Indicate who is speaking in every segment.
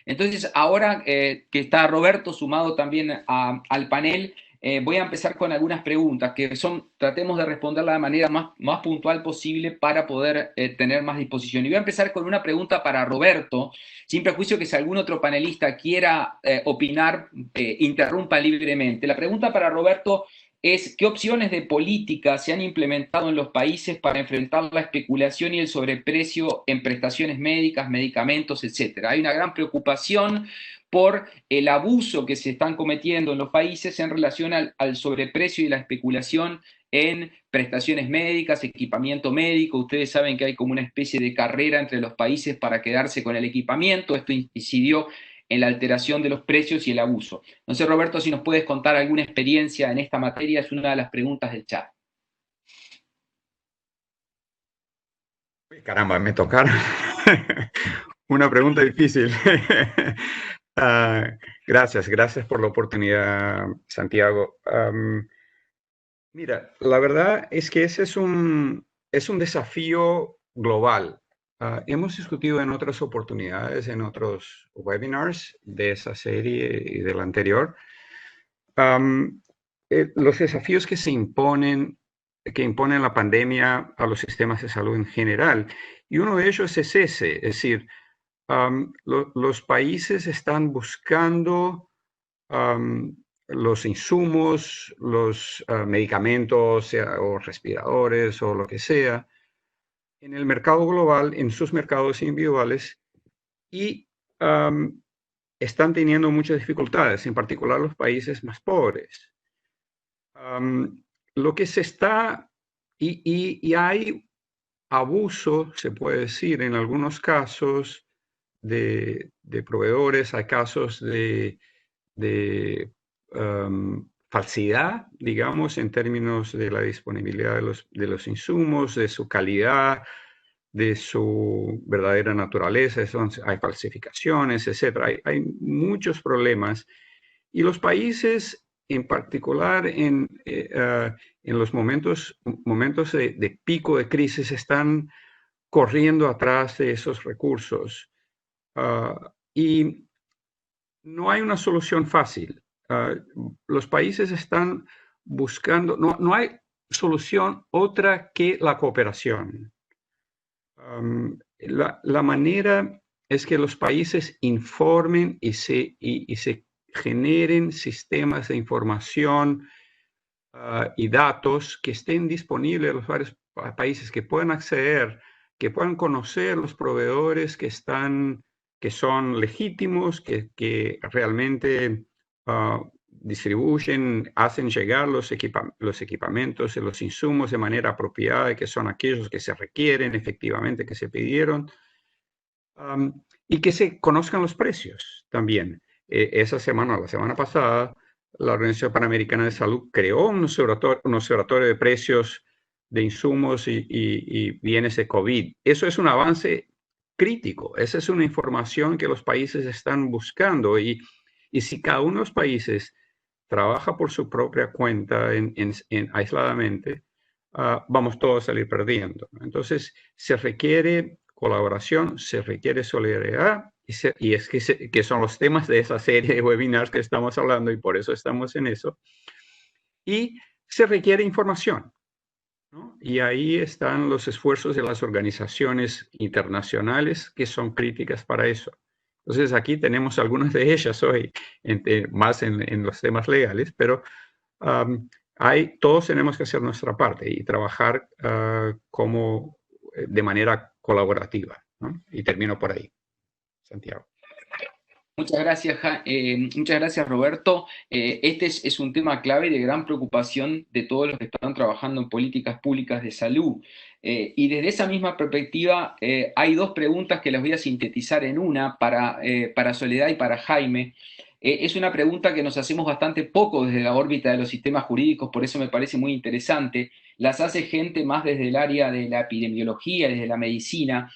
Speaker 1: Entonces, ahora que está Roberto sumado también al panel, voy a empezar con algunas preguntas que tratemos de responderlas de la manera más puntual posible para poder tener más disposición. Y voy a empezar con una pregunta para Roberto, sin prejuicio que si algún otro panelista quiera opinar, interrumpa libremente. La pregunta para Roberto es: ¿qué opciones de política se han implementado en los países para enfrentar la especulación y el sobreprecio en prestaciones médicas, medicamentos, etcétera? Hay una gran preocupación por el abuso que se están cometiendo en los países en relación al sobreprecio y la especulación en prestaciones médicas, equipamiento médico. Ustedes saben que hay como una especie de carrera entre los países para quedarse con el equipamiento. Esto incidió en la alteración de los precios y el abuso. No sé, Roberto, si nos puedes contar alguna experiencia en esta materia, es una de las preguntas del chat.
Speaker 2: Caramba, me tocaron una pregunta difícil. Gracias por la oportunidad, Santiago. Mira, la verdad es que ese es un desafío global. Hemos discutido en otras oportunidades, en otros webinars de esa serie y de la anterior, los desafíos que impone la pandemia a los sistemas de salud en general. Y uno de ellos es ese, es decir, los países están buscando los insumos, los medicamentos o respiradores o lo que sea, en el mercado global, en sus mercados individuales, y están teniendo muchas dificultades, en particular los países más pobres. Lo que se está, y hay abuso, se puede decir, en algunos casos de proveedores, hay casos de falsidad, digamos, en términos de la disponibilidad de los insumos, de su calidad, de su verdadera naturaleza. Hay falsificaciones, etc. Hay muchos problemas. Y los países, en particular en los momentos de pico de crisis, están corriendo atrás de esos recursos. Y no hay una solución fácil. Los países están buscando, no hay solución otra que la cooperación. La manera es que los países informen y se generen sistemas de información y datos que estén disponibles en los varios países, que puedan acceder, que puedan conocer los proveedores que son legítimos, que realmente distribuyen, hacen llegar los equipamientos y los insumos de manera apropiada, que son aquellos que se requieren efectivamente, que se pidieron, y que se conozcan los precios también. La semana pasada, la Organización Panamericana de Salud creó un observatorio de precios de insumos y bienes de COVID. Eso es un avance crítico. Esa es una información que los países están buscando, y si cada uno de los países trabaja por su propia cuenta aisladamente, vamos todos a salir perdiendo. Entonces, se requiere colaboración, se requiere solidaridad, y es que son los temas de esa serie de webinars que estamos hablando, y por eso estamos en eso. Y se requiere información, ¿no? Y ahí están los esfuerzos de las organizaciones internacionales que son críticas para eso. Entonces, aquí tenemos algunas de ellas hoy, más en los temas legales, pero todos tenemos que hacer nuestra parte y trabajar de manera colaborativa, ¿no? Y termino por ahí, Santiago.
Speaker 1: Muchas gracias, Roberto. Este es un tema clave y de gran preocupación de todos los que están trabajando en políticas públicas de salud. Y desde esa misma perspectiva, hay dos preguntas que las voy a sintetizar en una para Soledad y para Jaime. Es una pregunta que nos hacemos bastante poco desde la órbita de los sistemas jurídicos, por eso me parece muy interesante. Las hace gente más desde el área de la epidemiología, desde la medicina.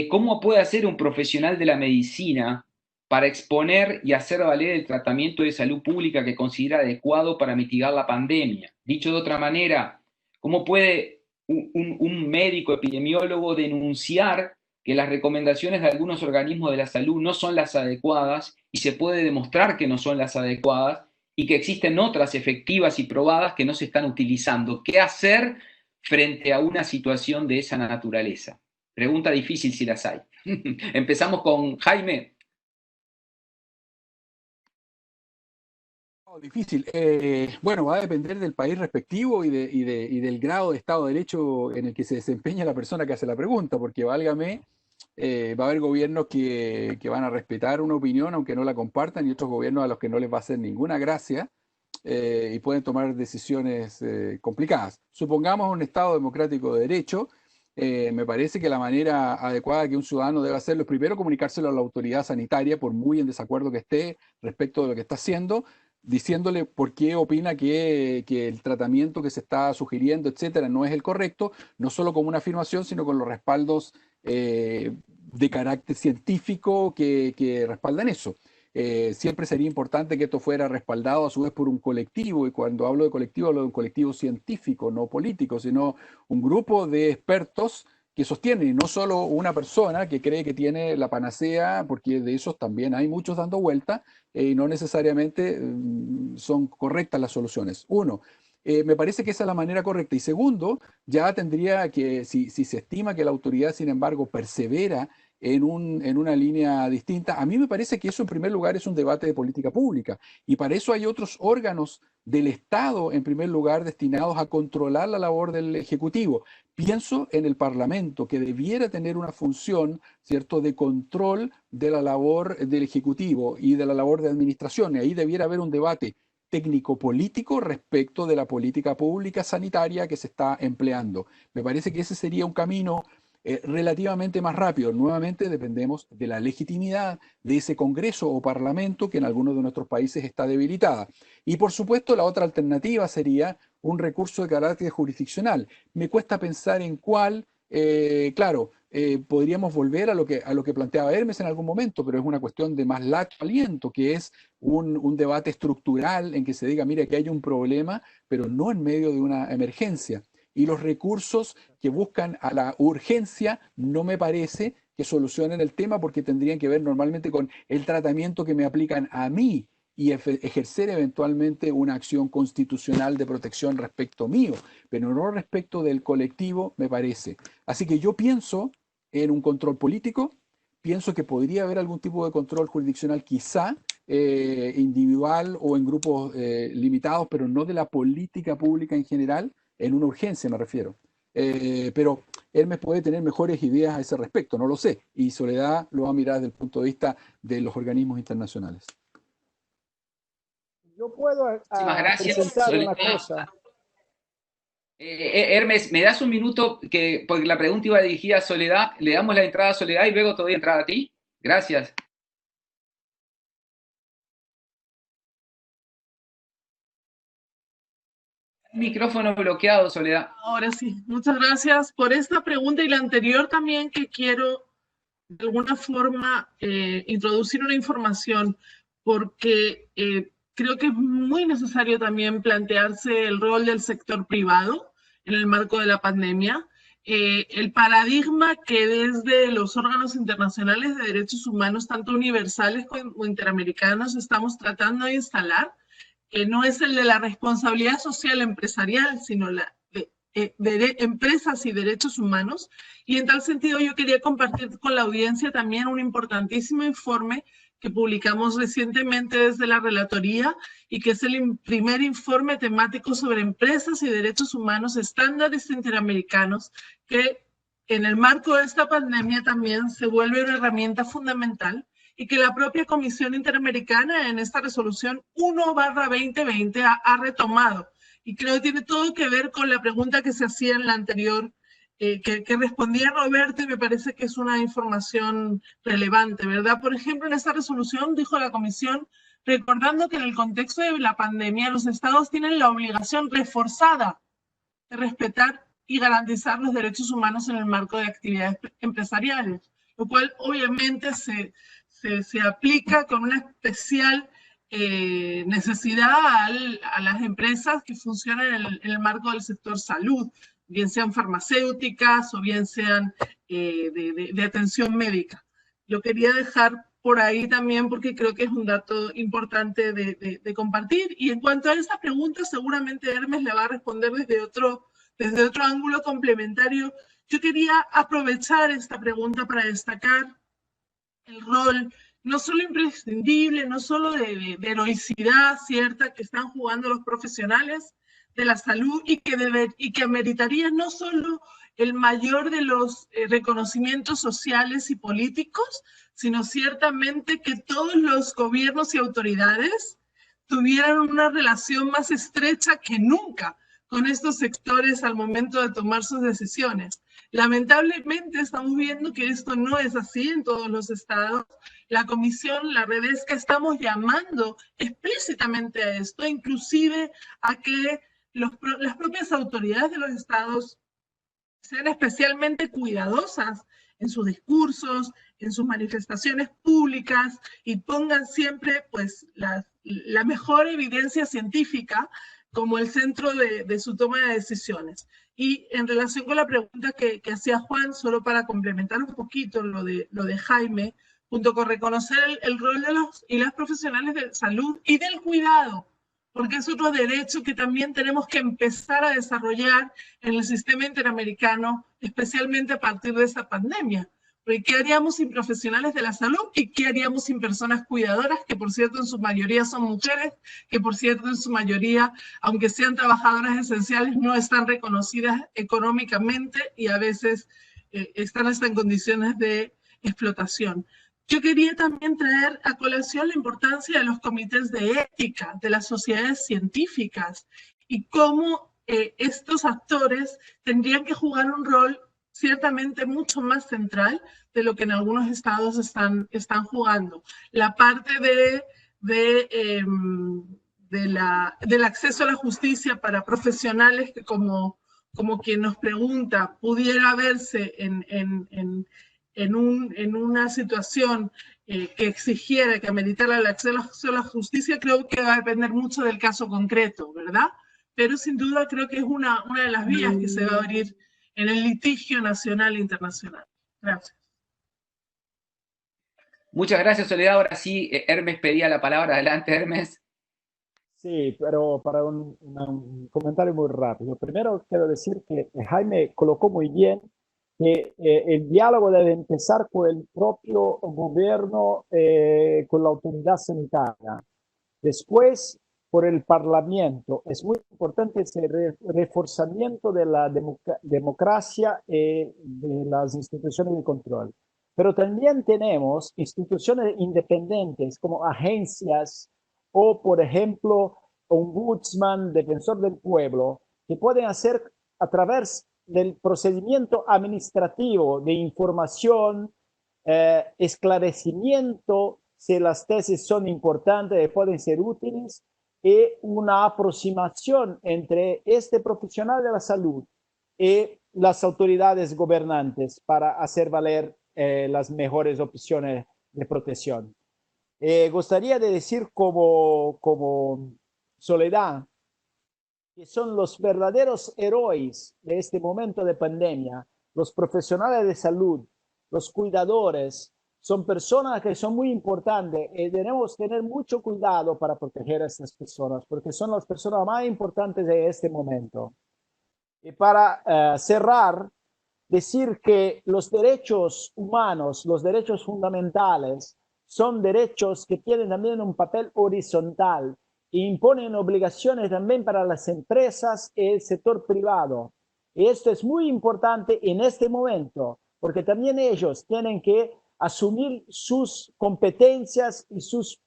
Speaker 1: ¿Cómo puede hacer un profesional de la medicina para exponer y hacer valer el tratamiento de salud pública que considera adecuado para mitigar la pandemia? Dicho de otra manera, ¿cómo puede un médico epidemiólogo denunciar que las recomendaciones de algunos organismos de la salud no son las adecuadas y se puede demostrar que no son las adecuadas y que existen otras efectivas y probadas que no se están utilizando. ¿Qué hacer frente a una situación de esa naturaleza? Pregunta difícil si las hay. Empezamos con Jaime.
Speaker 3: Difícil. Bueno, va a depender del país respectivo y del grado de Estado de Derecho en el que se desempeña la persona que hace la pregunta, porque válgame, va a haber gobiernos que van a respetar una opinión aunque no la compartan y otros gobiernos a los que no les va a hacer ninguna gracia y pueden tomar decisiones complicadas. Supongamos un Estado democrático de derecho. Me parece que la manera adecuada que un ciudadano debe hacerlo es primero comunicárselo a la autoridad sanitaria, por muy en desacuerdo que esté respecto de lo que está haciendo, diciéndole por qué opina que el tratamiento que se está sugiriendo, etcétera, no es el correcto, no solo como una afirmación, sino con los respaldos de carácter científico que respaldan eso. Siempre sería importante que esto fuera respaldado a su vez por un colectivo, y cuando hablo de colectivo hablo de un colectivo científico, no político, sino un grupo de expertos que sostienen, y no solo una persona que cree que tiene la panacea, porque de esos también hay muchos dando vuelta, y no necesariamente son correctas las soluciones. Uno, me parece que esa es la manera correcta. Y segundo, ya tendría que, si se estima que la autoridad, sin embargo, persevera en una línea distinta, a mí me parece que eso en primer lugar es un debate de política pública. Y para eso hay otros órganos del Estado, en primer lugar, destinados a controlar la labor del Ejecutivo. Pienso en el Parlamento, que debiera tener una función, ¿cierto?, de control de la labor del Ejecutivo y de la labor de administración. Y ahí debiera haber un debate técnico-político respecto de la política pública sanitaria que se está empleando. Me parece que ese sería un camino relativamente más rápido. Nuevamente dependemos de la legitimidad de ese Congreso o Parlamento que en algunos de nuestros países está debilitada. Y por supuesto la otra alternativa sería un recurso de carácter jurisdiccional. Me cuesta pensar en cuál, claro, podríamos volver a lo que planteaba Hermes en algún momento, pero es una cuestión de más largo aliento, que es un debate estructural en que se diga, mira, que hay un problema, pero no en medio de una emergencia. Y los recursos que buscan a la urgencia no me parece que solucionen el tema, porque tendrían que ver normalmente con el tratamiento que me aplican a mí y ejercer eventualmente una acción constitucional de protección respecto mío, pero no respecto del colectivo, me parece. Así que yo pienso en un control político, pienso que podría haber algún tipo de control jurisdiccional quizá, individual o en grupos limitados, pero no de la política pública en general, en una urgencia me refiero. Pero Hermes puede tener mejores ideas a ese respecto, no lo sé, y Soledad lo va a mirar desde el punto de vista de los organismos internacionales.
Speaker 4: Yo puedo presentar una cosa.
Speaker 1: Hermes, ¿me das un minuto? Porque la pregunta iba dirigida a Soledad. Le damos la entrada a Soledad y luego te doy entrada a ti. Gracias. Micrófono bloqueado, Soledad.
Speaker 5: Ahora sí, muchas gracias por esta pregunta y la anterior también, que quiero de alguna forma introducir una información, porque creo que es muy necesario también plantearse el rol del sector privado en el marco de la pandemia. El paradigma que desde los órganos internacionales de derechos humanos, tanto universales como interamericanos, estamos tratando de instalar, que no es el de la responsabilidad social empresarial, sino la de empresas y derechos humanos. Y en tal sentido yo quería compartir con la audiencia también un importantísimo informe que publicamos recientemente desde la Relatoría, y que es el primer informe temático sobre empresas y derechos humanos, estándares interamericanos, que en el marco de esta pandemia también se vuelve una herramienta fundamental, y que la propia Comisión Interamericana en esta resolución 1/2020 ha retomado. Y creo que tiene todo que ver con la pregunta que se hacía en la anterior, que respondía Roberto, y me parece que es una información relevante, ¿verdad? Por ejemplo, en esta resolución dijo la Comisión, recordando que en el contexto de la pandemia los estados tienen la obligación reforzada de respetar y garantizar los derechos humanos en el marco de actividades empresariales, lo cual obviamente se aplica con una especial necesidad a las empresas que funcionan en el marco del sector salud, bien sean farmacéuticas o bien sean de atención médica. Lo quería dejar por ahí también porque creo que es un dato importante de compartir. Y en cuanto a esa pregunta, seguramente Hermes le va a responder desde otro ángulo complementario. Yo quería aprovechar esta pregunta para destacar el rol no solo imprescindible, no solo de heroicidad cierta que están jugando los profesionales de la salud y que ameritaría no solo el mayor de los reconocimientos sociales y políticos, sino ciertamente que todos los gobiernos y autoridades tuvieran una relación más estrecha que nunca con estos sectores al momento de tomar sus decisiones. Lamentablemente estamos viendo que esto no es así en todos los estados. La Comisión, la Redesca, estamos llamando explícitamente a esto, inclusive a que las propias autoridades de los estados sean especialmente cuidadosas en sus discursos, en sus manifestaciones públicas y pongan siempre pues, la mejor evidencia científica como el centro de su toma de decisiones. Y en relación con la pregunta que hacía Juan, solo para complementar un poquito lo de Jaime, junto con reconocer el rol de los y las profesionales de salud y del cuidado, porque es otro derecho que también tenemos que empezar a desarrollar en el sistema interamericano, especialmente a partir de esa pandemia. Porque ¿qué haríamos sin profesionales de la salud y qué haríamos sin personas cuidadoras, que por cierto en su mayoría son mujeres, que por cierto en su mayoría, aunque sean trabajadoras esenciales, no están reconocidas económicamente y a veces están hasta en condiciones de explotación? Yo quería también traer a colación la importancia de los comités de ética, de las sociedades científicas y cómo estos actores tendrían que jugar un rol ciertamente mucho más central de lo que en algunos estados están jugando. La parte del acceso a la justicia para profesionales que como quien nos pregunta pudiera verse en una situación que exigiera, que ameritara el acceso a la justicia, creo que va a depender mucho del caso concreto, ¿verdad? Pero sin duda creo que es una de las vías que se va a abrir en el litigio nacional e internacional. Gracias.
Speaker 1: Muchas gracias, Soledad. Ahora sí, Hermes pedía la palabra. Adelante, Hermes.
Speaker 4: Sí, pero para un comentario muy rápido. Primero quiero decir que Jaime colocó muy bien que el diálogo debe empezar con el propio gobierno, con la autoridad sanitaria. Después, por el Parlamento. Es muy importante ese reforzamiento de la democracia y de las instituciones de control. Pero también tenemos instituciones independientes como agencias o, por ejemplo, ombudsman, defensor del pueblo, que pueden hacer a través del procedimiento administrativo de información, esclarecimiento, si las tesis son importantes, pueden ser útiles, y una aproximación entre este profesional de la salud y las autoridades gobernantes para hacer valer las mejores opciones de protección. Gustaría de decir como Soledad, que son los verdaderos héroes de este momento de pandemia, los profesionales de salud, los cuidadores, son personas que son muy importantes y debemos tener mucho cuidado para proteger a estas personas, porque son las personas más importantes de este momento. Y para cerrar, decir que los derechos humanos, los derechos fundamentales, son derechos que tienen también un papel horizontal e imponen obligaciones también para las empresas y el sector privado. Y esto es muy importante en este momento, porque también ellos tienen que asumir sus competencias y sus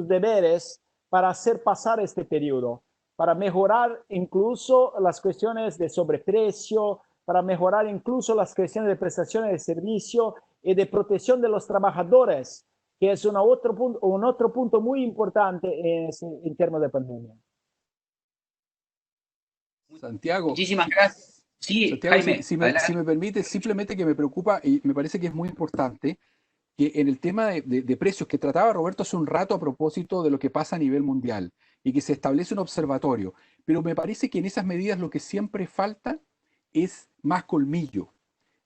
Speaker 4: deberes para hacer pasar este periodo, para mejorar incluso las cuestiones de sobreprecio, para mejorar incluso las cuestiones de prestaciones de servicio y de protección de los trabajadores, que es un otro punto muy importante en términos de pandemia.
Speaker 3: Santiago.
Speaker 1: Muchísimas gracias. Sí,
Speaker 3: Santiago,
Speaker 1: Jaime,
Speaker 3: si me permite, simplemente que me preocupa y me parece que es muy importante que en el tema de precios que trataba Roberto hace un rato a propósito de lo que pasa a nivel mundial y que se establece un observatorio, Pero me parece que en esas medidas lo que siempre falta es más colmillo.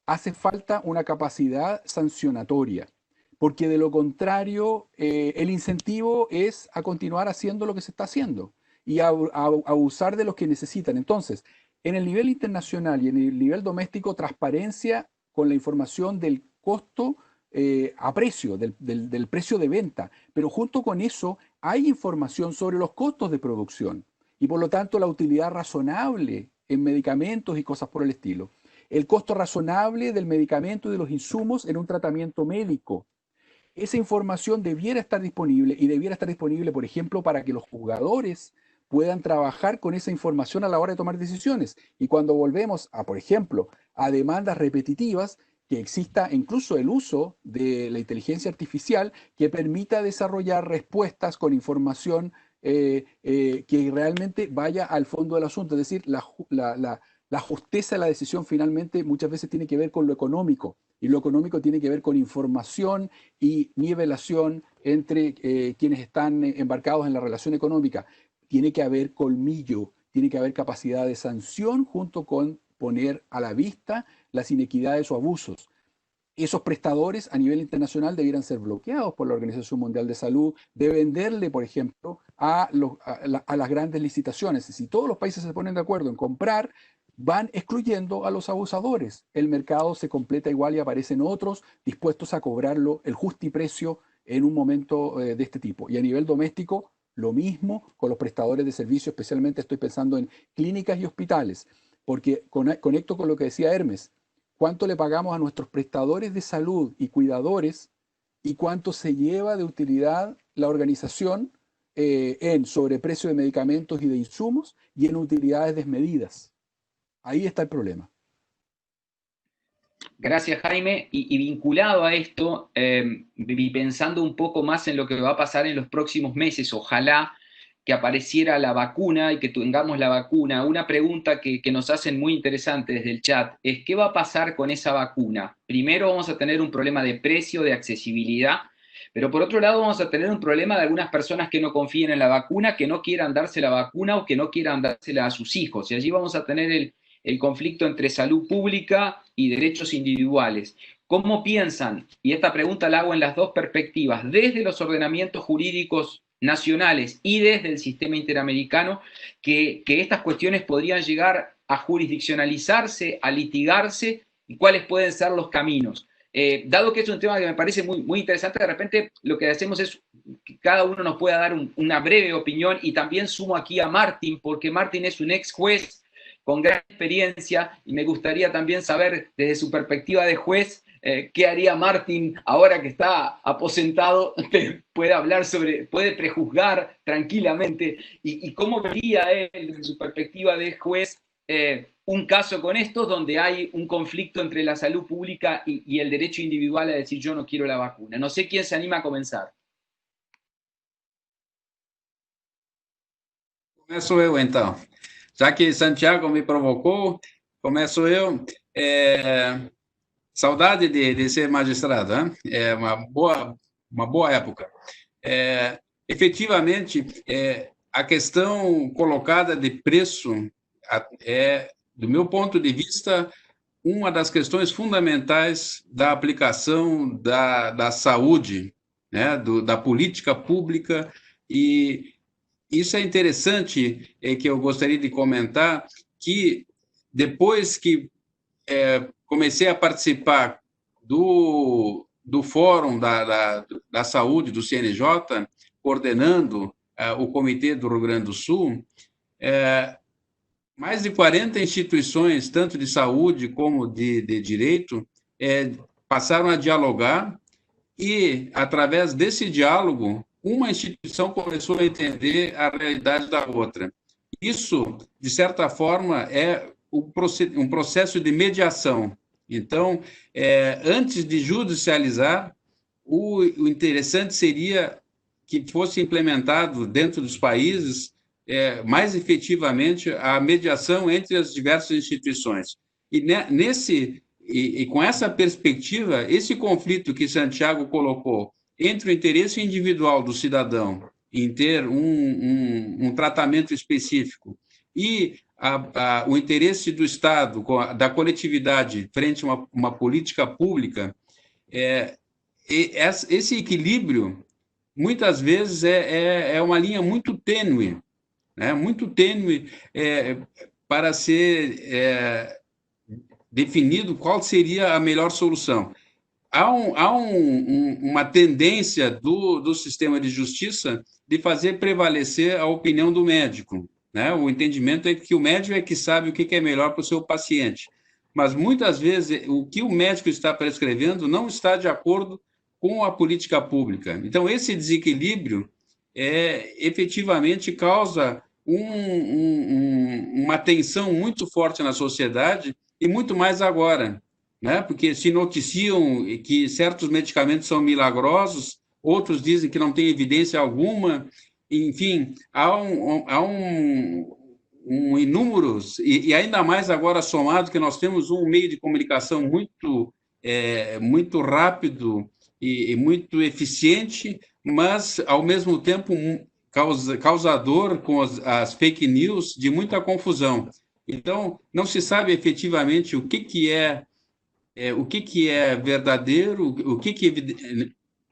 Speaker 3: Hace falta una capacidad sancionatoria, porque de lo contrario, el incentivo es a continuar haciendo lo que se está haciendo y a abusar de los que necesitan. Entonces, en el nivel internacional y en el nivel doméstico, transparencia con la información del costo a precio, del precio de venta, pero junto con eso hay información sobre los costos de producción y por lo tanto la utilidad razonable en medicamentos y cosas por el estilo. El costo razonable del medicamento y de los insumos en un tratamiento médico. Esa información debiera estar disponible y debiera estar disponible, por ejemplo, para que los jugadores puedan trabajar con esa información a la hora de tomar decisiones. Y cuando volvemos a, por ejemplo, a demandas repetitivas, que exista incluso el uso de la inteligencia artificial que permita desarrollar respuestas con información que realmente vaya al fondo del asunto. Es decir, la justeza de la decisión finalmente muchas veces tiene que ver con lo económico, y lo económico tiene que ver con información y nivelación entre quienes están embarcados en la relación económica. Tiene que haber colmillo, tiene que haber capacidad de sanción junto con poner a la vista las inequidades o abusos. Esos prestadores a nivel internacional debieran ser bloqueados por la Organización Mundial de Salud, de venderle, por ejemplo, a las grandes licitaciones. Si todos los países se ponen de acuerdo en comprar, van excluyendo a los abusadores. El mercado se completa igual y aparecen otros dispuestos a cobrarlo el justiprecio en un momento de este tipo. Y a nivel doméstico, lo mismo con los prestadores de servicios, especialmente estoy pensando en clínicas y hospitales, porque conecto con lo que decía Hermes. ¿Cuánto le pagamos a nuestros prestadores de salud y cuidadores y cuánto se lleva de utilidad la organización en sobreprecio de medicamentos y de insumos y en utilidades desmedidas? Ahí está el problema.
Speaker 1: Gracias, Jaime. Y vinculado a esto, y pensando un poco más en lo que va a pasar en los próximos meses, ojalá que apareciera la vacuna y que tengamos la vacuna. Una pregunta que nos hacen muy interesante desde el chat es: ¿qué va a pasar con esa vacuna? Primero vamos a tener un problema de precio, de accesibilidad, pero por otro lado vamos a tener un problema de algunas personas que no confíen en la vacuna, que no quieran darse la vacuna o que no quieran dársela a sus hijos. Y allí vamos a tener el conflicto entre salud pública y derechos individuales. ¿Cómo piensan? Y esta pregunta la hago en las dos perspectivas, desde los ordenamientos jurídicos nacionales y desde el sistema interamericano, que estas cuestiones podrían llegar a jurisdiccionalizarse, a litigarse, y cuáles pueden ser los caminos. Dado que es un tema que me parece muy, muy interesante, de repente lo que hacemos es que cada uno nos pueda dar una breve opinión, y también sumo aquí a Martín, porque Martín es un ex juez con gran experiencia, y me gustaría también saber desde su perspectiva de juez qué haría Martín ahora que está aposentado, puede hablar puede prejuzgar tranquilamente, y cómo vería él desde su perspectiva de juez un caso con estos donde hay un conflicto entre la salud pública y el derecho individual a decir yo no quiero la vacuna. No sé quién se anima a comenzar.
Speaker 6: Começo eu, então. Já que Santiago me provocou, começo eu. Saudade de ser magistrado, né? É uma boa época. Efetivamente, a questão colocada de preço é, do meu ponto de vista, uma das questões fundamentais da aplicação da saúde, né? Da política pública. E isso é interessante, que eu gostaria de comentar, que depois que comecei a participar do Fórum da Saúde, do CNJ, coordenando o Comitê do Rio Grande do Sul, mais de 40 instituições, tanto de saúde como de direito, passaram a dialogar, e, através desse diálogo, uma instituição começou a entender a realidade da outra. Isso, de certa forma, é um processo de mediação. Então, antes de judicializar, o interessante seria que fosse implementado dentro dos países mais efetivamente a mediação entre as diversas instituições. E com essa perspectiva, esse conflito que Santiago colocou entre o interesse individual do cidadão em ter um tratamento específico e o interesse do Estado, da coletividade, frente a uma política pública, esse equilíbrio, muitas vezes, é uma linha muito tênue, né? Muito tênue para ser definido qual seria a melhor solução. Há uma tendência do sistema de justiça de fazer prevalecer a opinião do médico, né? O entendimento é que o médico é que sabe o que é melhor para o seu paciente. Mas, muitas vezes, o que o médico está prescrevendo não está de acordo com a política pública. Então, esse desequilíbrio efetivamente causa uma tensão muito forte na sociedade, e muito mais agora, né? Porque se noticiam que certos medicamentos são milagrosos, outros dizem que não tem evidência alguma, enfim, há inúmeros, e ainda mais agora somado que nós temos um meio de comunicação muito rápido e muito eficiente, mas, ao mesmo tempo, causador com as fake news de muita confusão. Então, não se sabe efetivamente o que é verdadeiro,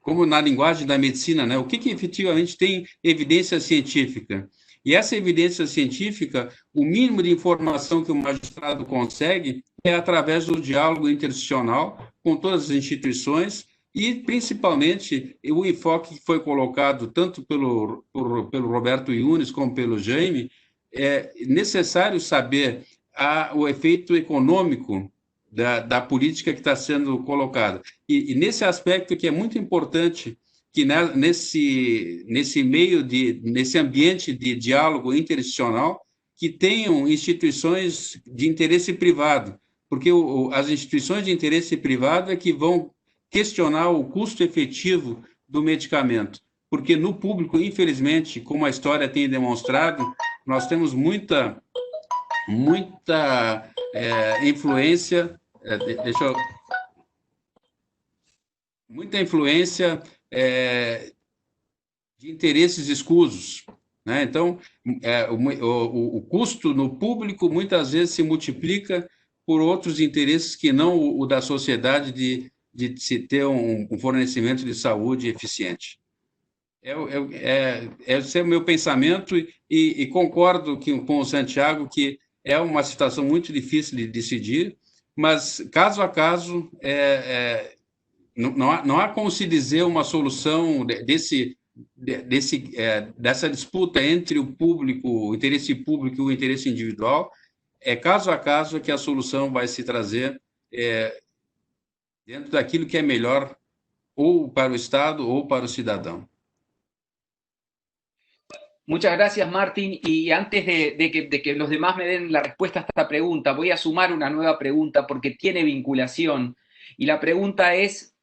Speaker 6: como na linguagem da medicina, né? O que efetivamente tem evidência científica. E essa evidência científica, o mínimo de informação que o magistrado consegue é através do diálogo interinstitucional com todas as instituições, e, principalmente, o enfoque que foi colocado tanto pelo Roberto Yunes como pelo Jaime. É necessário saber o efeito econômico da política que está sendo colocada. E nesse aspecto que é muito importante, que nesse ambiente de diálogo interinstitucional, que tenham instituições de interesse privado, porque as instituições de interesse privado é que vão questionar o custo efetivo do medicamento, porque no público, infelizmente, como a história tem demonstrado, nós temos muita influência, muita influência de interesses escusos, né? Então, o custo no público muitas vezes se multiplica por outros interesses que não o da sociedade de se ter um fornecimento de saúde eficiente. Esse é o meu pensamento, e concordo com o Santiago que é uma situação muito difícil de decidir, mas, caso a caso, não há como se dizer uma solução dessa disputa entre o público, o interesse público e o interesse individual. É caso a caso que a solução vai se trazer dentro daquilo que é melhor ou para o Estado ou para o cidadão.
Speaker 1: Muchas gracias, Martín. Y antes de que los demás me den la respuesta a esta pregunta, voy a sumar una nueva pregunta porque tiene vinculación. Y la pregunta es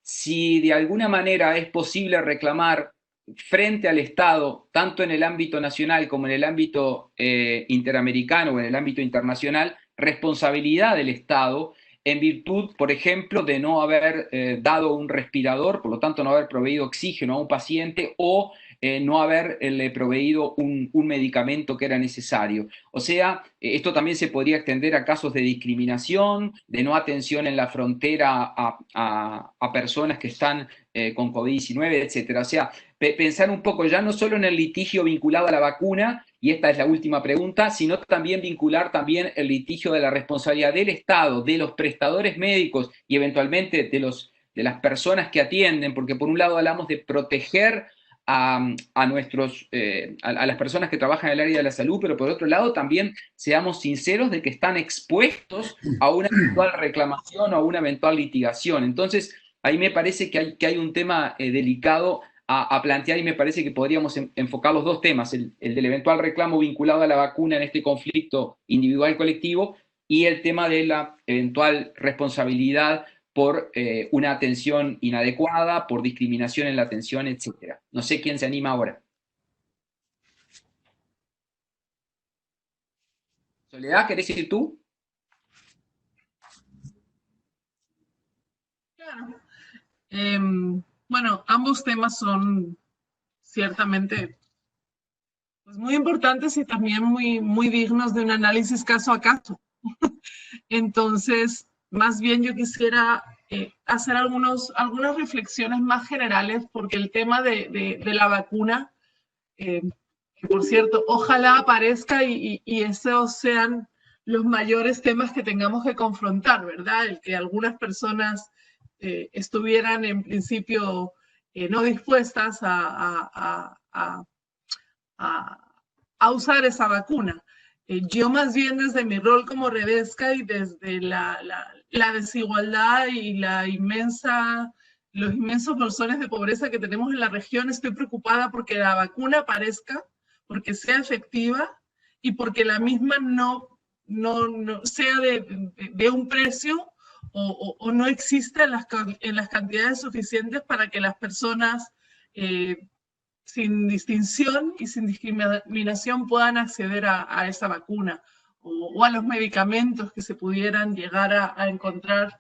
Speaker 1: si de alguna manera es posible reclamar frente al Estado, tanto en el ámbito nacional como en el ámbito interamericano o en el ámbito internacional, responsabilidad del Estado en virtud, por ejemplo, de no haber dado un respirador, por lo tanto no haber proveído oxígeno a un paciente, o no haberle proveído un medicamento que era necesario. O sea, esto también se podría extender a casos de discriminación, de no atención en la frontera a personas que están con COVID-19, etc. O sea, pensar un poco ya no solo en el litigio vinculado a la vacuna, y esta es la última pregunta, sino también vincular también el litigio de la responsabilidad del Estado, de los prestadores médicos y eventualmente de las personas que atienden, porque por un lado hablamos de proteger a las personas que trabajan en el área de la salud, pero por otro lado también seamos sinceros de que están expuestos a una eventual reclamación o a una eventual litigación. Entonces, ahí me parece que hay un tema delicado a plantear, y me parece que podríamos enfocar los dos temas, el del eventual reclamo vinculado a la vacuna en este conflicto individual-colectivo y el tema de la eventual responsabilidad por una atención inadecuada, por discriminación en la atención, etc. No sé quién se anima ahora. Soledad, ¿querés ir tú?
Speaker 5: Claro. Bueno, ambos temas son ciertamente Pues muy importantes y también muy dignos de un análisis caso a caso. Entonces, más bien yo quisiera hacer algunas reflexiones más generales, porque el tema de la vacuna, que por cierto, ojalá aparezca y esos sean los mayores temas que tengamos que confrontar, ¿verdad? El que algunas personas estuvieran en principio no dispuestas a usar esa vacuna. Yo más bien desde mi rol como Redesca y desde la desigualdad y los inmensos bolsones de pobreza que tenemos en la región, estoy preocupada porque la vacuna aparezca, porque sea efectiva y porque la misma no sea de un precio o no exista en las cantidades suficientes para que las personas sin distinción y sin discriminación puedan acceder a esa vacuna o a los medicamentos que se pudieran llegar a encontrar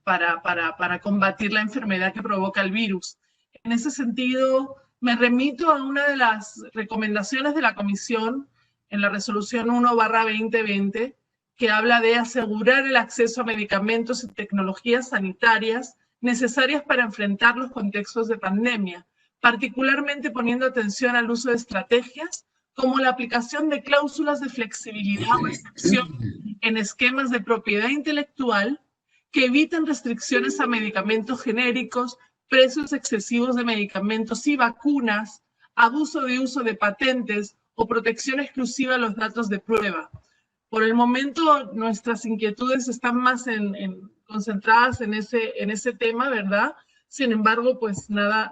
Speaker 5: para combatir la enfermedad que provoca el virus. En ese sentido, me remito a una de las recomendaciones de la Comisión en la resolución 1/2020, que habla de asegurar el acceso a medicamentos y tecnologías sanitarias necesarias para enfrentar los contextos de pandemia, particularmente poniendo atención al uso de estrategias como la aplicación de cláusulas de flexibilidad o excepción en esquemas de propiedad intelectual que eviten restricciones a medicamentos genéricos, precios excesivos de medicamentos y vacunas, abuso de uso de patentes o protección exclusiva a los datos de prueba. Por el momento, nuestras inquietudes están más concentradas en ese tema, ¿verdad? Sin embargo, pues nada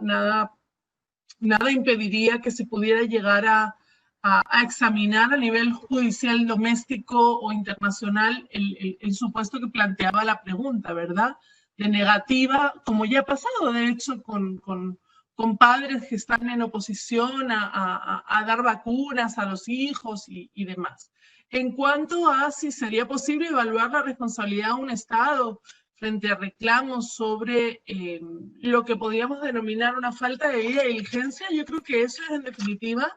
Speaker 5: impediría que se pudiera llegar a examinar a nivel judicial doméstico o internacional el supuesto que planteaba la pregunta, ¿verdad? De negativa, como ya ha pasado, de hecho, con padres que están en oposición a dar vacunas a los hijos y demás. En cuanto a si sería posible evaluar la responsabilidad de un Estado frente a reclamos sobre lo que podríamos denominar una falta de debida diligencia, yo creo que eso es en definitiva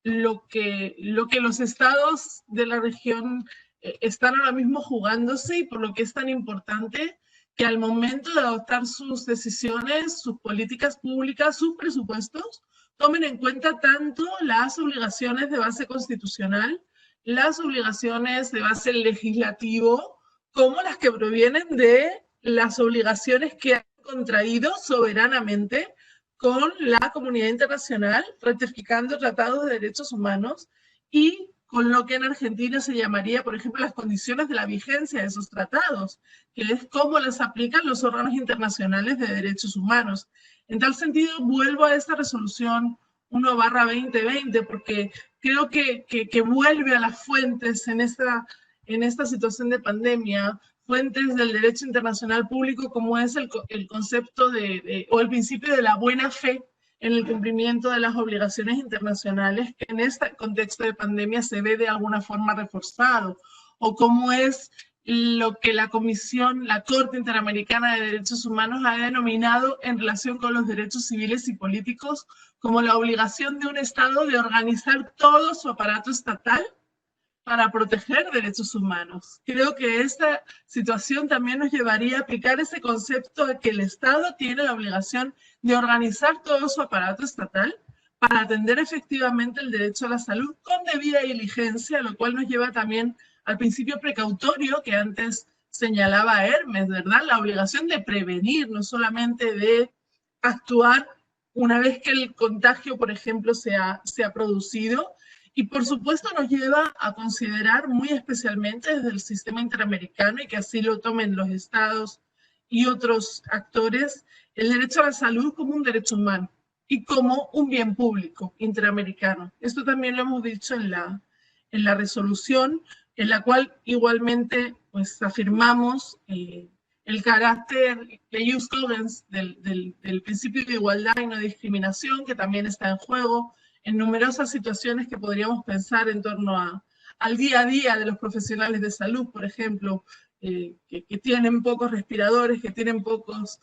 Speaker 5: lo que los estados de la región están ahora mismo jugándose, y por lo que es tan importante que al momento de adoptar sus decisiones, sus políticas públicas, sus presupuestos, tomen en cuenta tanto las obligaciones de base constitucional, las obligaciones de base legislativo, como las que provienen de las obligaciones que han contraído soberanamente con la comunidad internacional, ratificando tratados de derechos humanos y con lo que en Argentina se llamaría, por ejemplo, las condiciones de la vigencia de esos tratados, que es cómo las aplican los órganos internacionales de derechos humanos. En tal sentido, vuelvo a esta resolución 1/2020, porque creo que vuelve a las fuentes en esta situación de pandemia, fuentes del derecho internacional público, como es el concepto o el principio de la buena fe en el cumplimiento de las obligaciones internacionales, que en este contexto de pandemia se ve de alguna forma reforzado, o como es lo que la Corte Interamericana de Derechos Humanos ha denominado en relación con los derechos civiles y políticos como la obligación de un Estado de organizar todo su aparato estatal para proteger derechos humanos. Creo que esta situación también nos llevaría a aplicar ese concepto de que el Estado tiene la obligación de organizar todo su aparato estatal para atender efectivamente el derecho a la salud con debida diligencia, lo cual nos lleva también al principio precautorio que antes señalaba Hermes, ¿verdad? La obligación de prevenir, no solamente de actuar una vez que el contagio, por ejemplo, se ha producido. Y por supuesto nos lleva a considerar muy especialmente desde el sistema interamericano, y que así lo tomen los estados y otros actores, el derecho a la salud como un derecho humano y como un bien público interamericano. Esto también lo hemos dicho en la resolución, en la cual igualmente pues, afirmamos el carácter de jus cogens del principio de igualdad y no discriminación, que también está en juego en numerosas situaciones que podríamos pensar en torno al día a día de los profesionales de salud, por ejemplo, que tienen pocos respiradores, que tienen pocas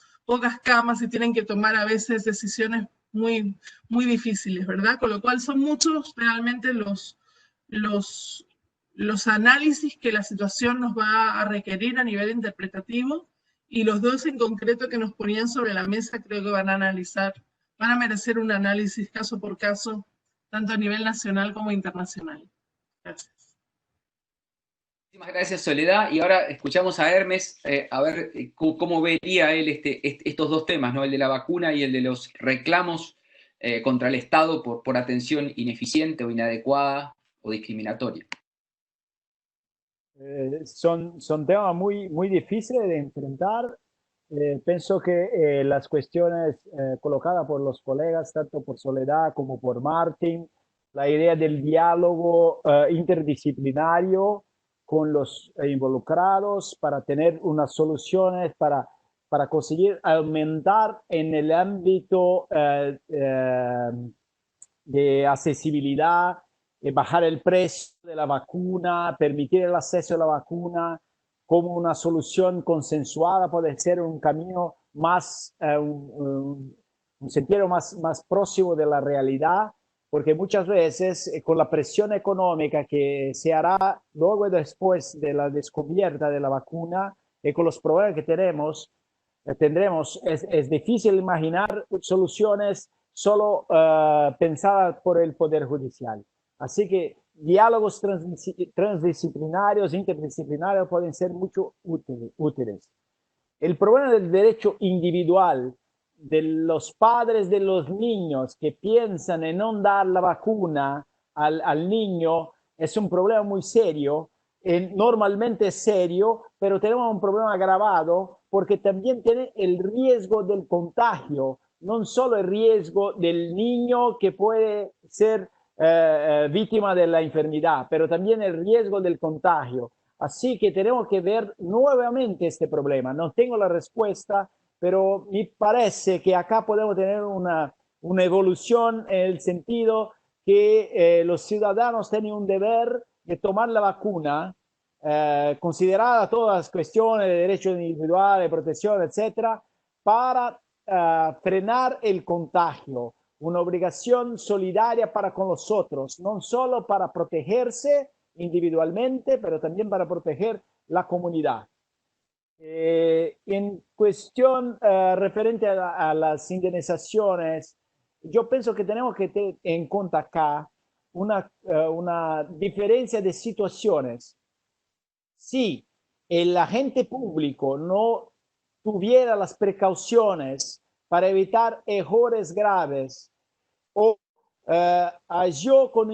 Speaker 5: camas y tienen que tomar a veces decisiones muy, muy difíciles, ¿verdad? Con lo cual son muchos realmente los análisis que la situación nos va a requerir a nivel interpretativo, y los dos en concreto que nos ponían sobre la mesa creo que van a merecer un análisis caso por caso, tanto a nivel nacional como internacional. Gracias.
Speaker 1: Muchísimas gracias, Soledad. Y ahora escuchamos a Hermes, a ver cómo vería él estos dos temas, ¿no? El de la vacuna y el de los reclamos contra el Estado por atención ineficiente o inadecuada o discriminatoria.
Speaker 4: Son temas muy difíciles de enfrentar. Pienso que las cuestiones colocadas por los colegas, tanto por Soledad como por Martín, la idea del diálogo interdisciplinario con los involucrados para tener unas soluciones para conseguir aumentar en el ámbito de accesibilidad, bajar el precio de la vacuna, permitir el acceso a la vacuna como una solución consensuada, puede ser un camino más, un sentiero más próximo de la realidad, porque muchas veces con la presión económica que se hará luego y después de la descubierta de la vacuna y con los problemas que tendremos, es difícil imaginar soluciones solo pensadas por el Poder Judicial. Así que diálogos transdisciplinarios, interdisciplinarios pueden ser mucho útiles. El problema del derecho individual de los padres de los niños que piensan en no dar la vacuna al niño es un problema muy serio. Normalmente es serio, pero tenemos un problema agravado porque también tiene el riesgo del contagio, no solo el riesgo del niño que puede ser víctima de la enfermedad, pero también el riesgo del contagio. Así que tenemos que ver nuevamente este problema. No tengo la respuesta, pero me parece que acá podemos tener una evolución en el sentido que los ciudadanos tienen un deber de tomar la vacuna, considerada todas las cuestiones de derechos individuales, de protección, etcétera, para frenar el contagio. Una obligación solidaria para con los otros, no solo para protegerse individualmente, pero también para proteger la comunidad. En cuestión referente a las indemnizaciones, yo pienso que tenemos que tener en cuenta acá una diferencia de situaciones. Si el agente público no tuviera las precauciones para evitar errores graves o accionó con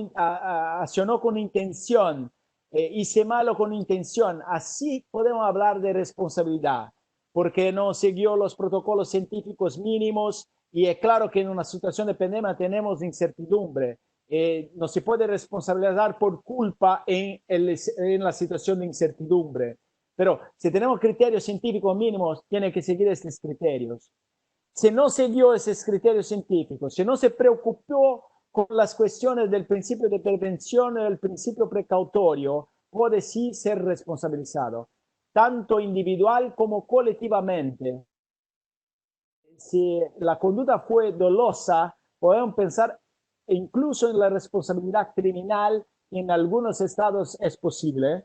Speaker 4: intención, hice malo con intención, así podemos hablar de responsabilidad, porque no siguió los protocolos científicos mínimos, y es claro que en una situación de pandemia tenemos incertidumbre. No se puede responsabilizar por culpa en la situación de incertidumbre. Pero si tenemos criterios científicos mínimos, tiene que seguir estos criterios. Si no siguió esos criterios científicos, si no se preocupó con las cuestiones del principio de prevención y del principio precautorio, puede sí ser responsabilizado, tanto individual como colectivamente. Si la conducta fue dolosa, podemos pensar incluso en la responsabilidad criminal, y en algunos estados es posible.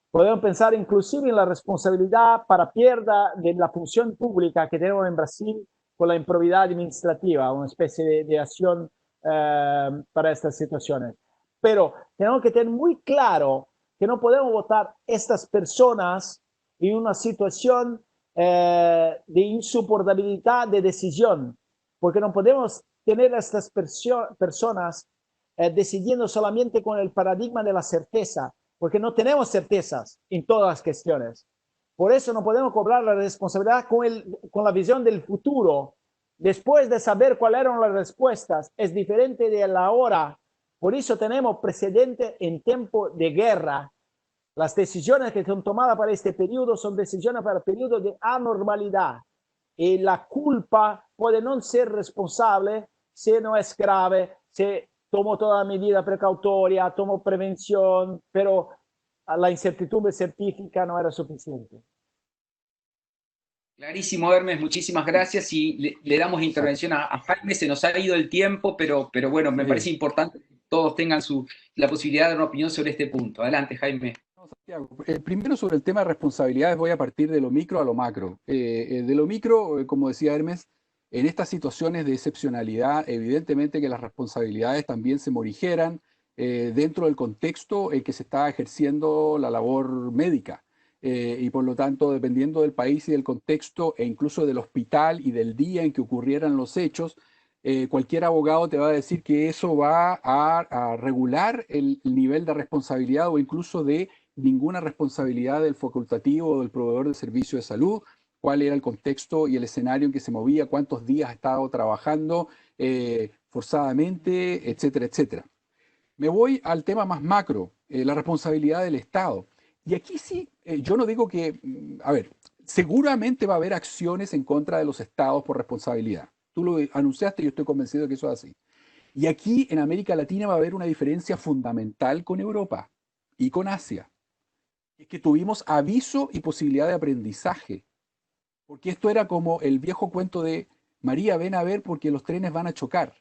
Speaker 4: Podemos pensar inclusive en la responsabilidad para pérdida de la función pública que tenemos en Brasil con la improbidad administrativa, una especie de acción para estas situaciones. Pero tenemos que tener muy claro que no podemos votar estas personas en una situación de insoportabilidad de decisión, porque no podemos tener a estas personas decidiendo solamente con el paradigma de la certeza, porque no tenemos certezas en todas las cuestiones. Por eso no podemos cobrar la responsabilidad con la visión del futuro. Después de saber cuáles eran las respuestas, es diferente de la hora. Por eso tenemos precedente en tiempo de guerra. Las decisiones que son tomadas para este periodo son decisiones para el periodo de anormalidad. Y la culpa puede no ser responsable si no es grave, si tomó toda medida precautoria, tomó prevención, pero la incertidumbre científica no era suficiente.
Speaker 1: Clarísimo, Hermes, muchísimas gracias y le damos intervención a Jaime. Se nos ha ido el tiempo, pero bueno, me parece importante que todos tengan la posibilidad de dar una opinión sobre este punto. Adelante, Jaime.
Speaker 3: Santiago, primero sobre el tema de responsabilidades voy a partir de lo micro a lo macro. De lo micro, como decía Hermes, en estas situaciones de excepcionalidad, evidentemente que las responsabilidades también se morigeran dentro del contexto en que se está ejerciendo la labor médica. Y por lo tanto, dependiendo del país y del contexto, e incluso del hospital y del día en que ocurrieran los hechos, cualquier abogado te va a decir que eso va a regular el nivel de responsabilidad o incluso de ninguna responsabilidad del facultativo o del proveedor de servicio de salud, cuál era el contexto y el escenario en que se movía, cuántos días ha estado trabajando forzadamente, etcétera, etcétera. Me voy al tema más macro, la responsabilidad del Estado. Y aquí sí, yo no digo que, a ver, seguramente va a haber acciones en contra de los estados por responsabilidad. Tú lo anunciaste y yo estoy convencido de que eso es así. Y aquí en América Latina va a haber una diferencia fundamental con Europa y con Asia. Es que tuvimos aviso y posibilidad de aprendizaje. Porque esto era como el viejo cuento de María, ven a ver porque los trenes van a chocar.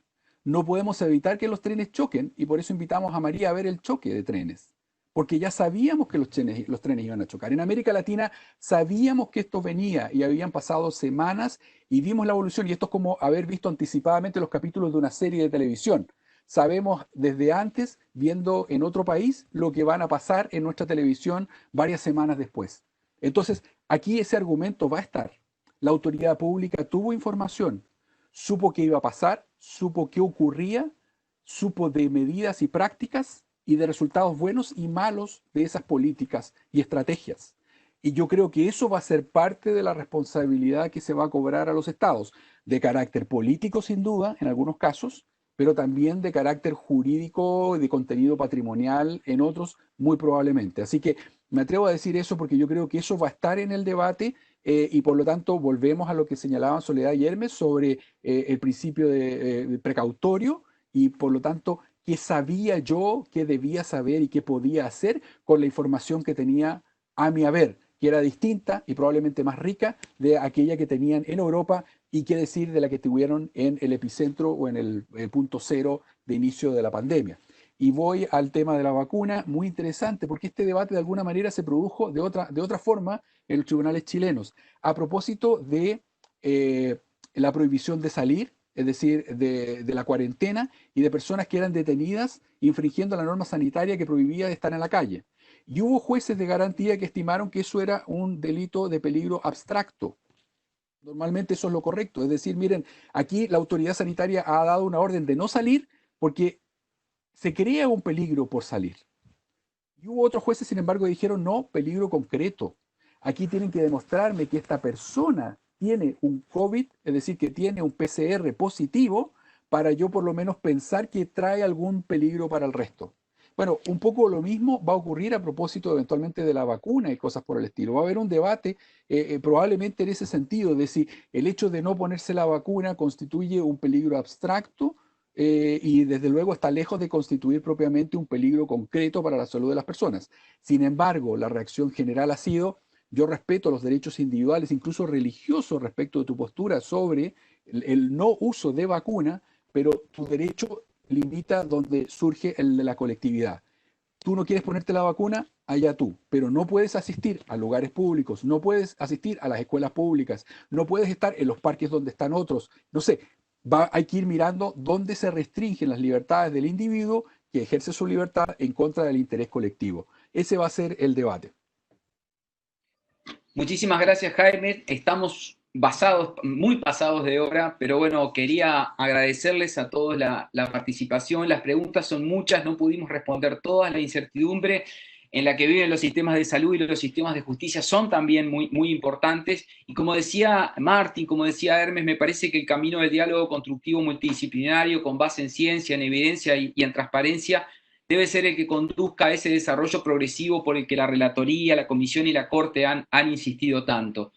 Speaker 3: No podemos evitar que los trenes choquen y por eso invitamos a María a ver el choque de trenes. Porque ya sabíamos que los trenes iban a chocar. En América Latina sabíamos que esto venía y habían pasado semanas y vimos la evolución. Y esto es como haber visto anticipadamente los capítulos de una serie de televisión. Sabemos desde antes, viendo en otro país, lo que van a pasar en nuestra televisión varias semanas después. Entonces, aquí ese argumento va a estar. La autoridad pública tuvo información, supo qué iba a pasar, supo qué ocurría, supo de medidas y prácticas y de resultados buenos y malos de esas políticas y estrategias. Y yo creo que eso va a ser parte de la responsabilidad que se va a cobrar a los estados, de carácter político sin duda, en algunos casos, pero también de carácter jurídico y de contenido patrimonial en otros, muy probablemente. Así que me atrevo a decir eso porque yo creo que eso va a estar en el debate y por lo tanto volvemos a lo que señalaban Soledad y Hermes sobre el principio de precautorio y por lo tanto qué sabía yo, qué debía saber y qué podía hacer con la información que tenía a mi haber, que era distinta y probablemente más rica de aquella que tenían en Europa y qué decir de la que tuvieron en el epicentro o en el punto cero de inicio de la pandemia. Y voy al tema de la vacuna, muy interesante, porque este debate de alguna manera se produjo de otra forma en los tribunales chilenos, a propósito de la prohibición de salir, es decir, de la cuarentena y de personas que eran detenidas infringiendo la norma sanitaria que prohibía de estar en la calle. Y hubo jueces de garantía que estimaron que eso era un delito de peligro abstracto. Normalmente eso es lo correcto. Es decir, miren, aquí la autoridad sanitaria ha dado una orden de no salir porque se crea un peligro por salir. Y hubo otros jueces, sin embargo, que dijeron no, peligro concreto. Aquí tienen que demostrarme que esta persona tiene un COVID, es decir, que tiene un PCR positivo, para yo por lo menos pensar que trae algún peligro para el resto. Bueno, un poco lo mismo va a ocurrir a propósito eventualmente de la vacuna y cosas por el estilo. Va a haber un debate probablemente en ese sentido, de si el hecho de no ponerse la vacuna constituye un peligro abstracto y desde luego está lejos de constituir propiamente un peligro concreto para la salud de las personas. Sin embargo, la reacción general ha sido: yo respeto los derechos individuales, incluso religiosos, respecto de tu postura sobre el no uso de vacuna, pero tu derecho limita donde surge el de la colectividad. Tú no quieres ponerte la vacuna, allá tú, pero no puedes asistir a lugares públicos, no puedes asistir a las escuelas públicas, no puedes estar en los parques donde están otros. No sé, hay que ir mirando dónde se restringen las libertades del individuo que ejerce su libertad en contra del interés colectivo. Ese va a ser el debate.
Speaker 1: Muchísimas gracias, Jaime. Estamos muy pasados de hora, pero bueno, quería agradecerles a todos la participación. Las preguntas son muchas, no pudimos responder todas. La incertidumbre en la que viven los sistemas de salud y los sistemas de justicia son también muy, muy importantes. Y como decía Martín, como decía Hermes, me parece que el camino del diálogo constructivo multidisciplinario con base en ciencia, en evidencia y en transparencia debe ser el que conduzca a ese desarrollo progresivo por el que la Relatoría, la Comisión y la Corte han insistido tanto.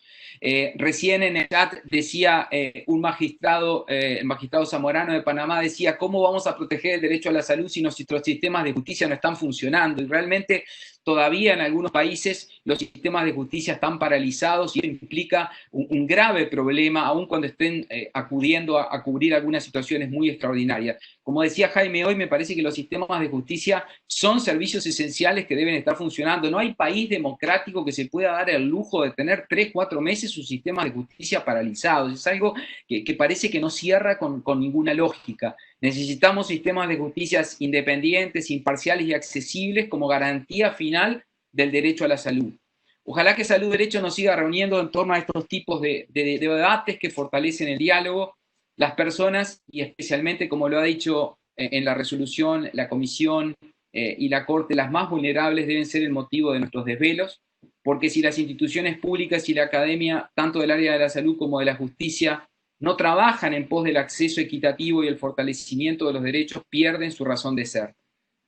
Speaker 1: Recién en el chat decía un magistrado, el magistrado Zamorano de Panamá, decía: ¿cómo vamos a proteger el derecho a la salud si nuestros sistemas de justicia no están funcionando? Y realmente todavía en algunos países los sistemas de justicia están paralizados y eso implica un grave problema, aun cuando estén acudiendo a cubrir algunas situaciones muy extraordinarias. Como decía Jaime hoy, me parece que los sistemas de justicia son servicios esenciales que deben estar funcionando. No hay país democrático que se pueda dar el lujo de tener 3, 4 meses sus sistemas de justicia paralizados. Es algo que parece que no cierra con ninguna lógica. Necesitamos sistemas de justicia independientes, imparciales y accesibles como garantía final del derecho a la salud. Ojalá que Salud Derecho nos siga reuniendo en torno a estos tipos de debates que fortalecen el diálogo. Las personas, y especialmente, como lo ha dicho en la resolución, la Comisión y la Corte, las más vulnerables deben ser el motivo de nuestros desvelos, porque si las instituciones públicas y la academia, tanto del área de la salud como de la justicia, no trabajan en pos del acceso equitativo y el fortalecimiento de los derechos, pierden su razón de ser.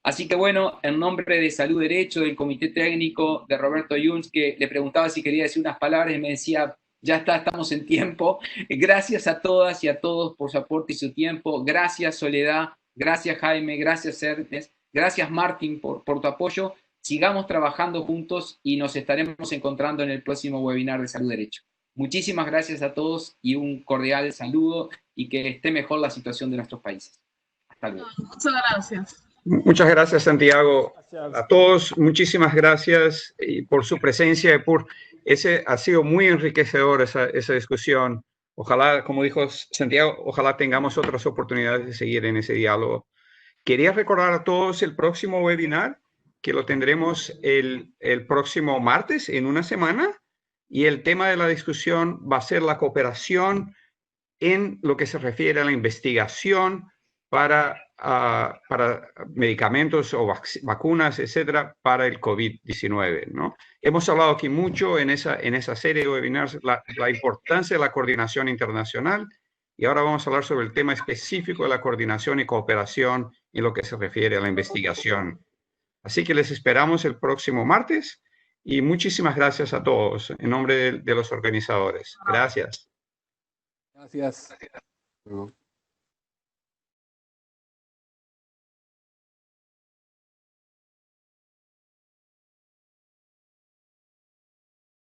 Speaker 1: Así que bueno, en nombre de Salud Derecho, del Comité Técnico, de Roberto Yuns, que le preguntaba si quería decir unas palabras y me decía, ya está, estamos en tiempo. Gracias a todas y a todos por su aporte y su tiempo. Gracias Soledad, gracias Jaime, gracias Ernest, gracias Martín por tu apoyo. Sigamos trabajando juntos y nos estaremos encontrando en el próximo webinar de Salud Derecho. Muchísimas gracias a todos y un cordial saludo y que esté mejor la situación de nuestros países. Hasta luego.
Speaker 5: Muchas gracias.
Speaker 2: Muchas gracias, Santiago.
Speaker 4: Gracias.
Speaker 2: A todos, muchísimas gracias por su presencia. Ha sido muy enriquecedor esa discusión. Ojalá, como dijo Santiago, ojalá tengamos otras oportunidades de seguir en ese diálogo. Quería recordar a todos el próximo webinar, que lo tendremos el próximo martes, en una semana, y el tema de la discusión va a ser la cooperación en lo que se refiere a la investigación para medicamentos o vacunas, etcétera, para el COVID-19, ¿no? Hemos hablado aquí mucho en esa serie de webinars la importancia de la coordinación internacional, y ahora vamos a hablar sobre el tema específico de la coordinación y cooperación en lo que se refiere a la investigación. Así que les esperamos el próximo martes y muchísimas gracias a todos en nombre de los organizadores. Gracias.
Speaker 3: Gracias.